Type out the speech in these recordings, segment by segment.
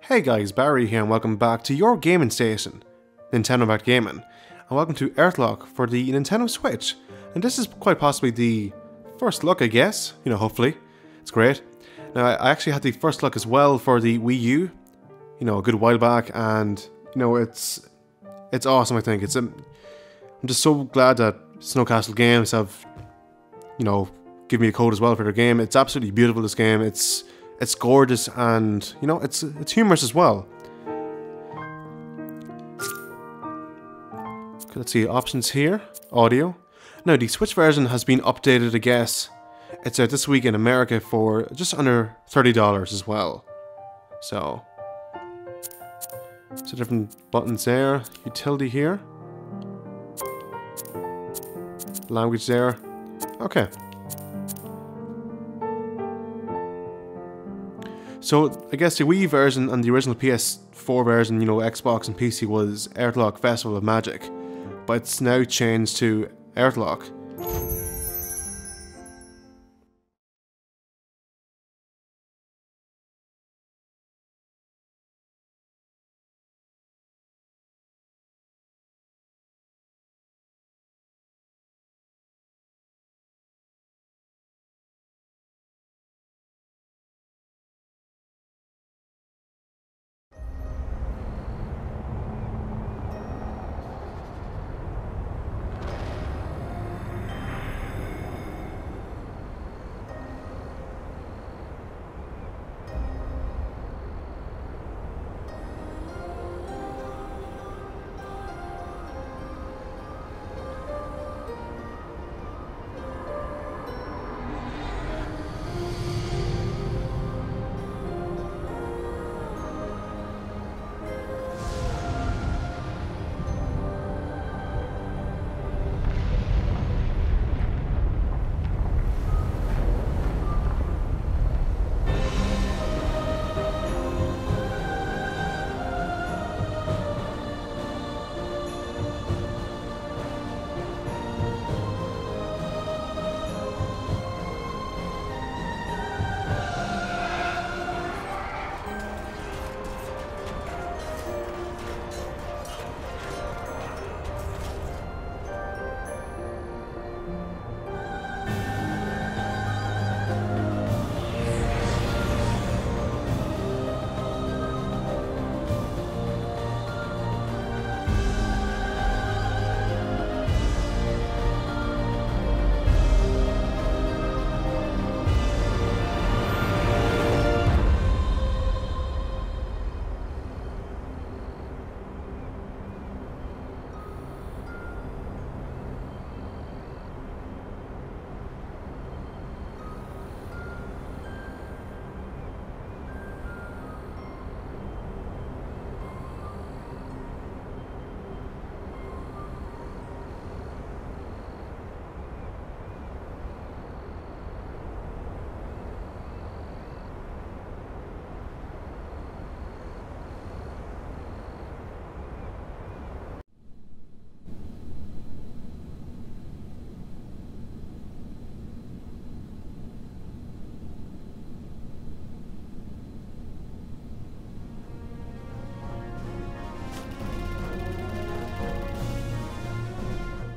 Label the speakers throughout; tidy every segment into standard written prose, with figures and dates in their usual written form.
Speaker 1: Hey guys, Barry here and welcome back to your gaming station, Nintendo Back Gaming, and welcome to Earthlock for the Nintendo Switch. And this is quite possibly the first look, I guess, hopefully. It's great. Now, I actually had the first look as well for the Wii U, a good while back, and, it's awesome, I think. I'm just so glad that Snowcastle Games have, given me a code as well for their game. It's absolutely beautiful, this game. It's gorgeous and, it's humorous as well. Okay, let's see, options here. Audio. Now, the Switch version has been updated, I guess. It's out this week in America for just under $30 as well. So different buttons there. Utility here. Language there. Okay. So, I guess the Wii version and the original PS4 version, Xbox and PC was Earthlock Festival of Magic, but it's now changed to Earthlock.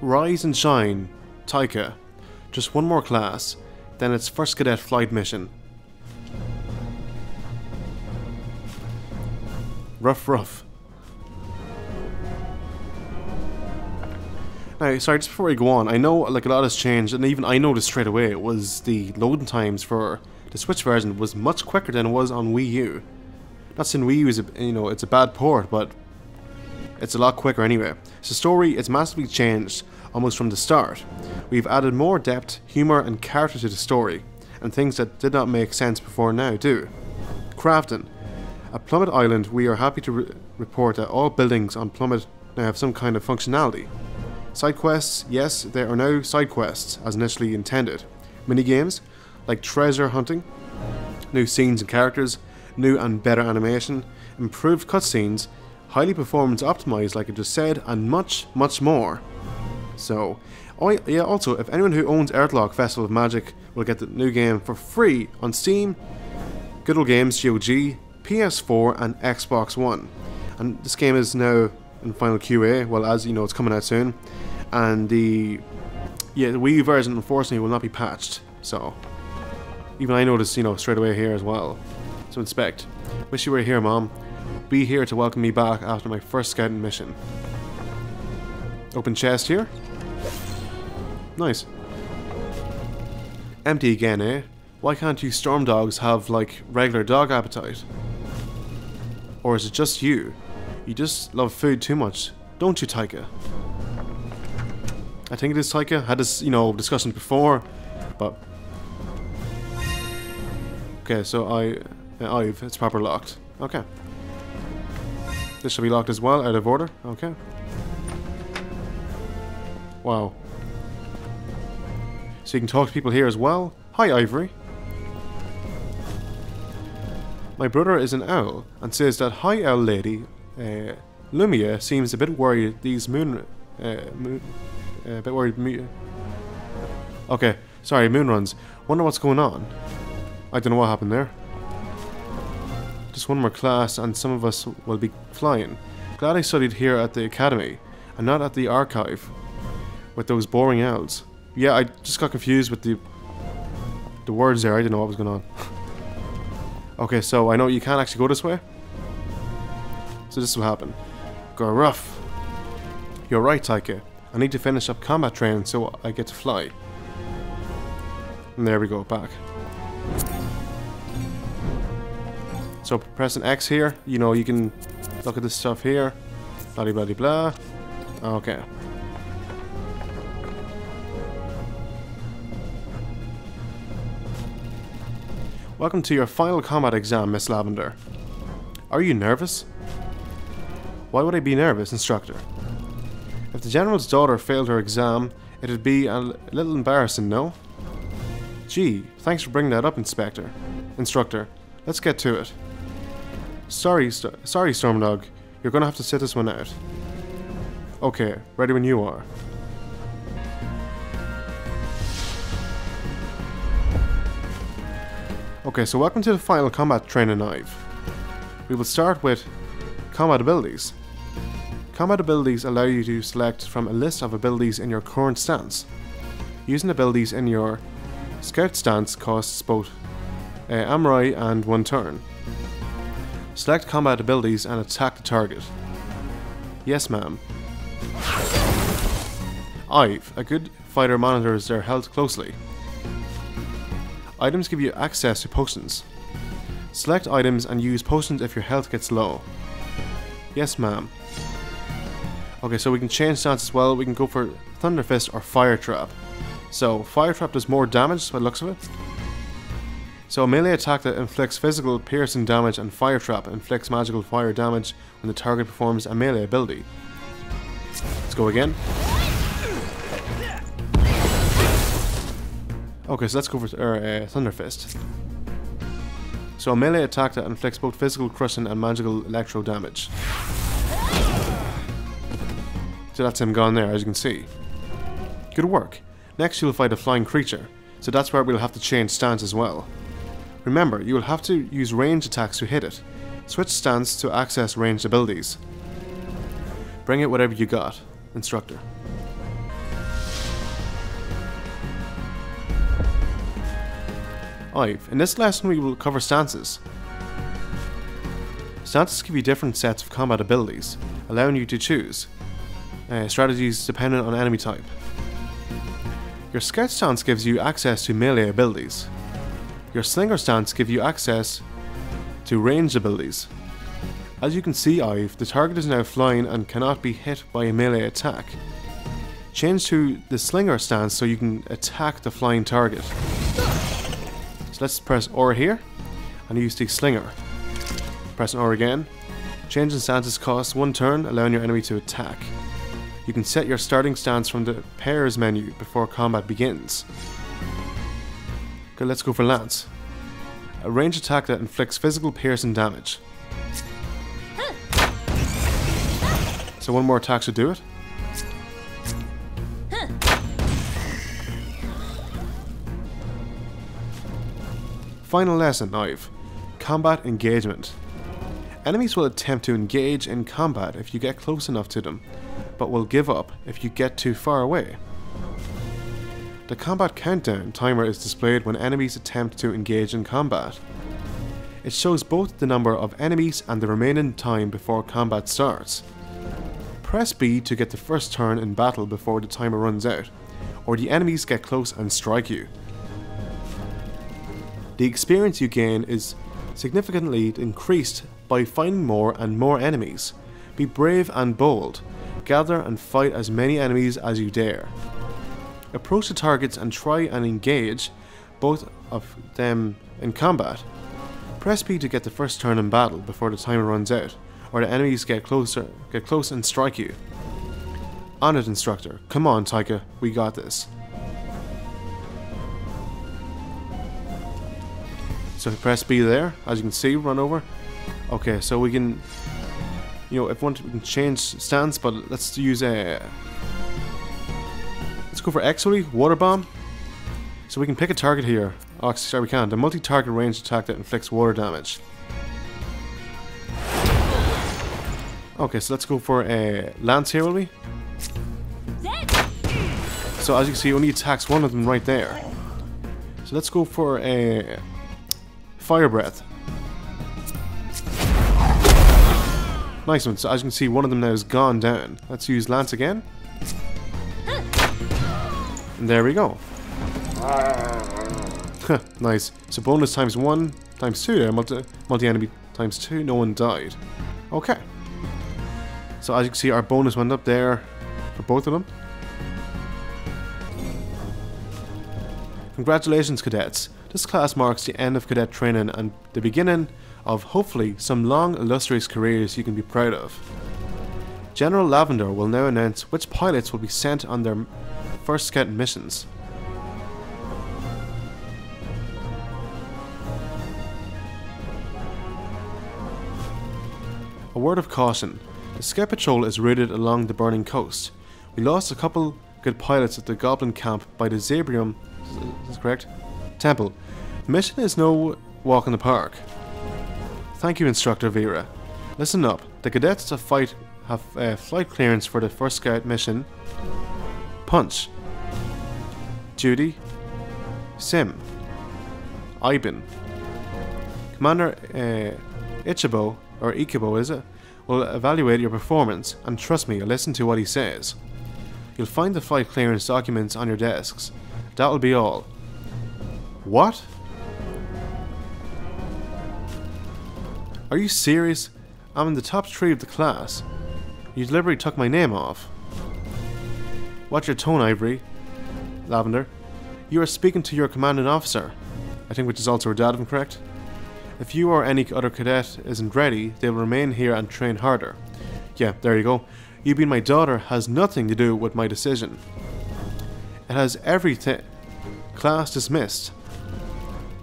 Speaker 1: Rise and Shine, Taika. Just one more class, then it's first cadet flight mission. Rough. Now, sorry, just before I go on, I know a lot has changed, and even I noticed straight away it was the loading times for the Switch version was much quicker than it was on Wii U. Not saying Wii U is it's a bad port, but it's a lot quicker anyway. So story, it's massively changed almost from the start. We've added more depth, humour and character to the story, and things that did not make sense before now do. Crafting. At Plummet Island, we are happy to report that all buildings on Plummet now have some kind of functionality. Side quests, yes, there are now side quests as initially intended. Minigames, like treasure hunting, new scenes and characters, new and better animation, improved cutscenes, highly performance optimized like I just said, and much more. So, also, if anyone who owns Earthlock Festival of Magic will get the new game for free on Steam, Good Old Games, GOG, PS4 and Xbox One. And this game is now in final QA, well, as you know, it's coming out soon. And the Wii U version unfortunately will not be patched, so even I noticed, you know, straight away here as well. So inspect. Wish you were here, Mom. Be here to welcome me back after my first scouting mission. Open chest here. Nice. Empty again, eh? Why can't you storm dogs have, like, regular dog appetite? Or is it just you? You just love food too much, don't you, Taika? I think it is Taika. Had this, you know, discussion before, but okay. So I've it's proper locked. Okay. This should be locked as well, out of order. Okay. Wow. So you can talk to people here as well. Hi, Ivory. My brother is an owl and says that Hi Owl Lady Lumia seems a bit worried these moon okay, sorry, moon runs. Wonder what's going on. I don't know what happened there. Just one more class and some of us will be flying. Glad I studied here at the academy and not at the archive with those boring owls. Yeah, I just got confused with the words there. I didn't know what was going on. Okay, so I know you can't actually go this way. So this will happen. Go rough. You're right, Taika. I need to finish up combat training so I get to fly. And there we go, back. So pressing X here, you know, you can look at this stuff here. Blah blah blah. Okay. Welcome to your final combat exam, Miss Lavender. Are you nervous? Why would I be nervous, instructor? If the general's daughter failed her exam, it'd be a little embarrassing, no? Gee, thanks for bringing that up, Instructor. Let's get to it. Sorry, Stormdog. You're gonna have to sit this one out. Okay, ready when you are. Okay, so welcome to the final combat training knife. We will start with combat abilities. Combat abilities allow you to select from a list of abilities in your current stance. Using abilities in your scout stance costs both Amrai and 1 turn. Select combat abilities and attack the target. Yes, ma'am. Ive, a good fighter monitors their health closely. Items give you access to potions. Select items and use potions if your health gets low. Yes, ma'am. Okay, so we can change stance as well. We can go for Thunder Fist or Fire Trap. So, Fire Trap does more damage by the looks of it. So, a melee attack that inflicts physical piercing damage, and Fire Trap inflicts magical fire damage when the target performs a melee ability. Let's go again. Okay, so let's go for Thunder Fist. So, a melee attack that inflicts both physical crushing and magical electro damage. So that's him gone there, as you can see. Good work. Next you'll fight a flying creature, so that's where we'll have to change stance as well. Remember, you will have to use ranged attacks to hit it. Switch stance to access ranged abilities. Bring it whatever you got, instructor. Ive, in this lesson we will cover stances. Stances give you different sets of combat abilities, allowing you to choose strategies dependent on enemy type. Your scout stance gives you access to melee abilities. Your slinger stance gives you access to ranged abilities. As you can see, Ive, the target is now flying and cannot be hit by a melee attack. Change to the slinger stance so you can attack the flying target. So let's press R here and use the slinger. Press R again. Changing stances costs 1 turn, allowing your enemy to attack. You can set your starting stance from the pairs menu before combat begins. Okay, let's go for Lance. A ranged attack that inflicts physical piercing damage. So 1 more attack should do it. Final lesson, Ive. Combat engagement. Enemies will attempt to engage in combat if you get close enough to them, but will give up if you get too far away. The combat countdown timer is displayed when enemies attempt to engage in combat. It shows both the number of enemies and the remaining time before combat starts. Press B to get the first turn in battle before the timer runs out, or the enemies get close and strike you. The experience you gain is significantly increased by finding more and more enemies. Be brave and bold. Gather and fight as many enemies as you dare. Approach the targets and try and engage both of them in combat. Press B to get the first turn in battle before the timer runs out, or the enemies get close and strike you. On it, instructor. Come on, Taika, we got this. So press B there, as you can see, run over. Okay, so we can, if we want, we can change stance, but let's use a. Let's go for X, water bomb. So we can pick a target here. Oh, sorry, we can't. The multi-target ranged attack that inflicts water damage. Okay, so let's go for a lance here, will we? So as you can see, it only attacks one of them right there. So let's go for a fire breath. Nice one. So as you can see, one of them now is gone down. Let's use lance again. And there we go. Nice. So bonus times 1 times 2 there. Multi-enemy times 2. No one died. Okay. So as you can see, our bonus went up there for both of them. Congratulations, cadets. This class marks the end of cadet training and the beginning of, hopefully, some long, illustrious careers you can be proud of. General Lavender will now announce which pilots will be sent on their first scout missions. A word of caution. The Scout Patrol is routed along the burning coast. We lost a couple good pilots at the Goblin camp by the Zabrium, is this correct? Temple. The mission is no walk in the park. Thank you, Instructor Vera. Listen up. The cadets have flight clearance for the first scout mission. Punch. Judy. Sim. Iben. Commander Ichibo, or Ikibo is it, will evaluate your performance, and trust me, listen to what he says. You'll find the flight clearance documents on your desks. That'll be all. What? Are you serious? I'm in the top 3 of the class. You deliberately took my name off. Watch your tone, Ivory. Lavender. You are speaking to your commanding officer. I think which is also her dad, if I'm correct. If you or any other cadet isn't ready, they will remain here and train harder. Yeah, there you go. You being my daughter has nothing to do with my decision. It has everything. Class dismissed.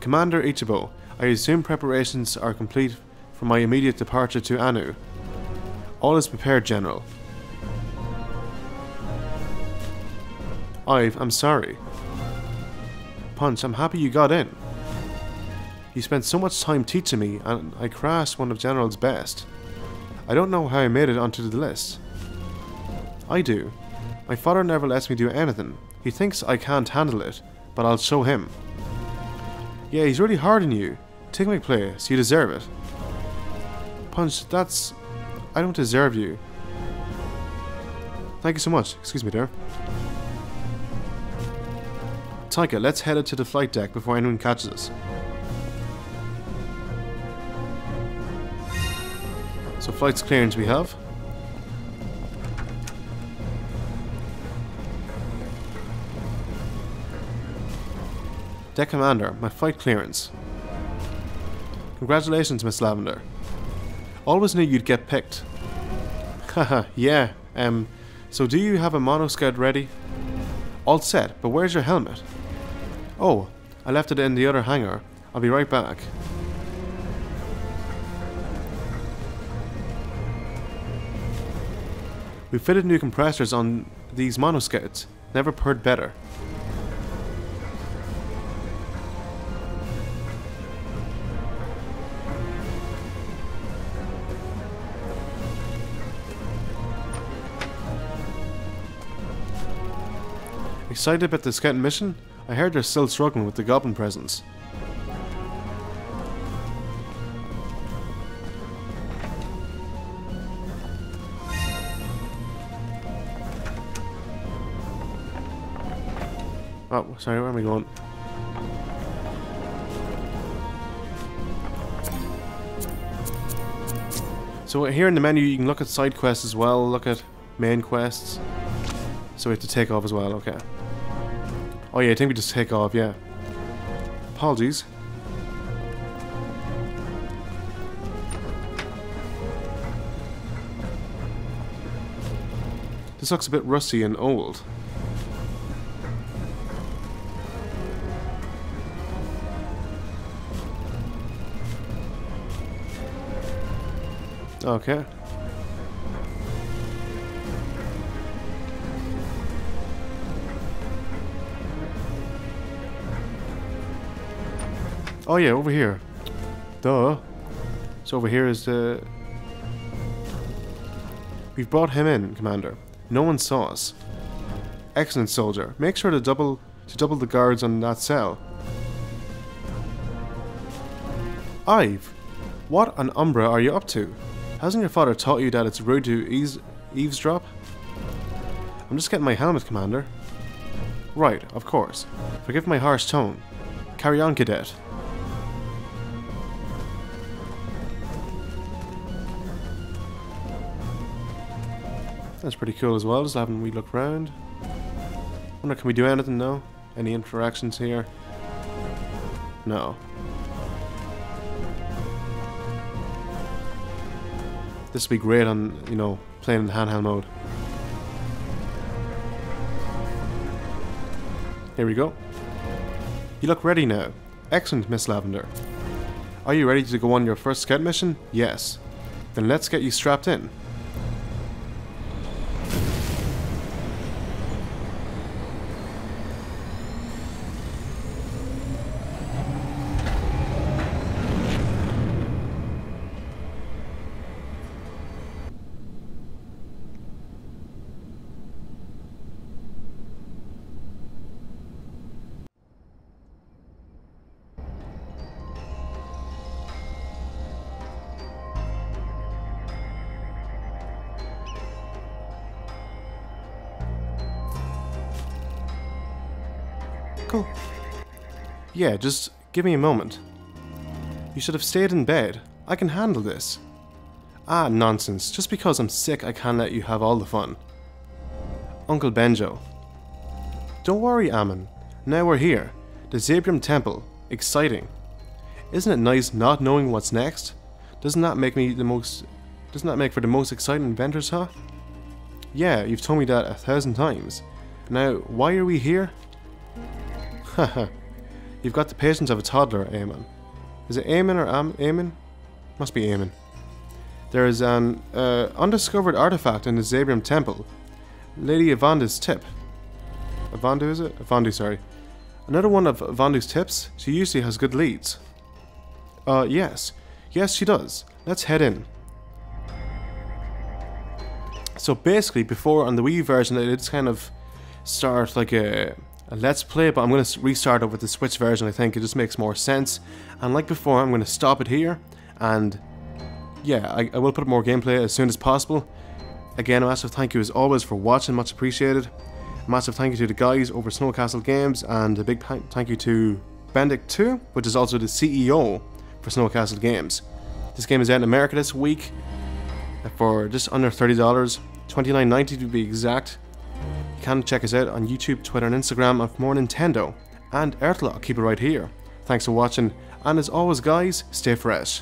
Speaker 1: Commander Ichibo, I assume preparations are complete for my immediate departure to Anu. All is prepared, General. Ive, I'm sorry. Punch, I'm happy you got in. You spent so much time teaching me, and I crashed one of General's best. I don't know how I made it onto the list. I do. My father never lets me do anything. He thinks I can't handle it, but I'll show him. Yeah, he's really hard on you. Take my place. You deserve it. Punch, that's... I don't deserve you. Thank you so much. Excuse me there. Taika, let's head it to the flight deck before anyone catches us. So flight's clearance we have. Deck Commander, my flight clearance. Congratulations, Miss Lavender. Always knew you'd get picked. Haha, yeah. So do you have a monoscout ready? All set, but where's your helmet? Oh, I left it in the other hangar. I'll be right back. We fitted new compressors on these monoscouts. Never purred better. Excited about the scouting mission? I heard they're still struggling with the goblin presence. Oh, sorry, where am I going? So here in the menu you can look at side quests as well, look at main quests. So we have to take off as well, okay. Oh yeah, I think we just take off, yeah. Apologies. This looks a bit rusty and old. Okay. Oh yeah, over here. Duh. So over here is the... We've brought him in, Commander. No one saw us. Excellent, soldier. Make sure to double the guards on that cell. Ive, what on Umbra are you up to? Hasn't your father taught you that it's rude to eavesdrop? I'm just getting my helmet, Commander. Right, of course. Forgive my harsh tone. Carry on, cadet. That's pretty cool as well, just having we look around. Wonder, can we do anything now? Any interactions here? No. This would be great on, you know, playing in handheld mode. Here we go. You look ready now. Excellent, Miss Lavender. Are you ready to go on your first scout mission? Yes. Then let's get you strapped in. Cool. Yeah, just give me a moment. You should have stayed in bed. I can handle this. Ah, nonsense. Just because I'm sick, I can't let you have all the fun. Uncle Benjo. Don't worry, Ammon. Now we're here. The Zabrium Temple. Exciting. Isn't it nice not knowing what's next? Doesn't that make for the most exciting adventures, huh? Yeah, you've told me that 1,000 times. Now, why are we here? Haha. You've got the patience of a toddler, Eamon. Is it Eamon or Eamon? Must be Eamon. There is an undiscovered artifact in the Zabrium Temple. Lady Avanda's tip. Avandu, is it? Avandu, sorry. Another one of Avandu's tips? She usually has good leads. Yes. Yes, she does. Let's head in. So basically, before on the Wii version, it did kind of start like a let's play, but I'm going to restart it with the Switch version. I think it just makes more sense. And like before, I'm going to stop it here. And yeah, I will put up more gameplay as soon as possible. Again, a massive thank you as always for watching, much appreciated. A massive thank you to the guys over Snowcastle Games, and a big thank you to Bendict2, which is also the CEO for Snowcastle Games. This game is out in America this week for just under $30, $29.90 to be exact. You can check us out on YouTube, Twitter and Instagram, and for more Nintendo and Earthlock. Keep it right here. Thanks for watching, and as always guys, stay fresh.